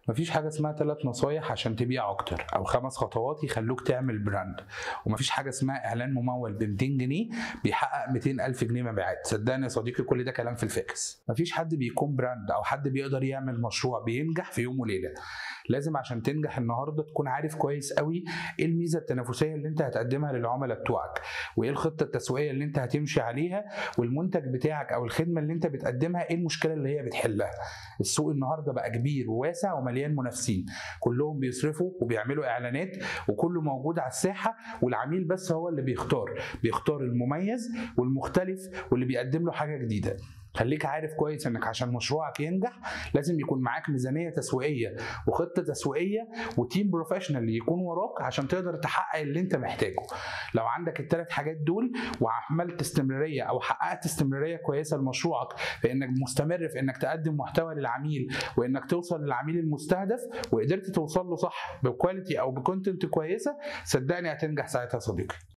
مفيش حاجة اسمها 3 نصايح عشان تبيع أكتر أو 5 خطوات يخلوك تعمل براند، ومفيش حاجة اسمها إعلان ممول ب 200 جنيه بيحقق 200,000 جنيه مبيعات. صدقني يا صديقي كل ده كلام في الفاكس. مفيش حد بيكون براند أو حد بيقدر يعمل مشروع بينجح في يوم وليلة. لازم عشان تنجح النهارده تكون عارف كويس قوي ايه الميزة التنافسية اللي انت هتقدمها للعملاء بتوعك، وايه الخطة التسويقية اللي انت هتمشي عليها، والمنتج بتاعك أو الخدمة اللي انت بتقدمها ايه المشكلة اللي هي بتحلها. السوق النهارده بقى كبير وواسع ومليان منافسين، كلهم بيصرفوا وبيعملوا اعلانات وكله موجود على الساحه، والعميل بس هو اللي بيختار المميز والمختلف واللي بيقدم له حاجه جديده. خليك عارف كويس انك عشان مشروعك ينجح لازم يكون معاك ميزانيه تسويقيه وخطه تسويقيه وتيم بروفيشنال يكون وراك عشان تقدر تحقق اللي انت محتاجه. لو عندك الثلاث حاجات دول وعملت استمراريه او حققت استمراريه كويسه لمشروعك في انك مستمر في انك تقدم محتوى للعميل وانك توصل للعميل المستهدف وقدرت توصل له صح بكواليتي او بكونتنت كويسه، صدقني هتنجح ساعتها يا صديقي.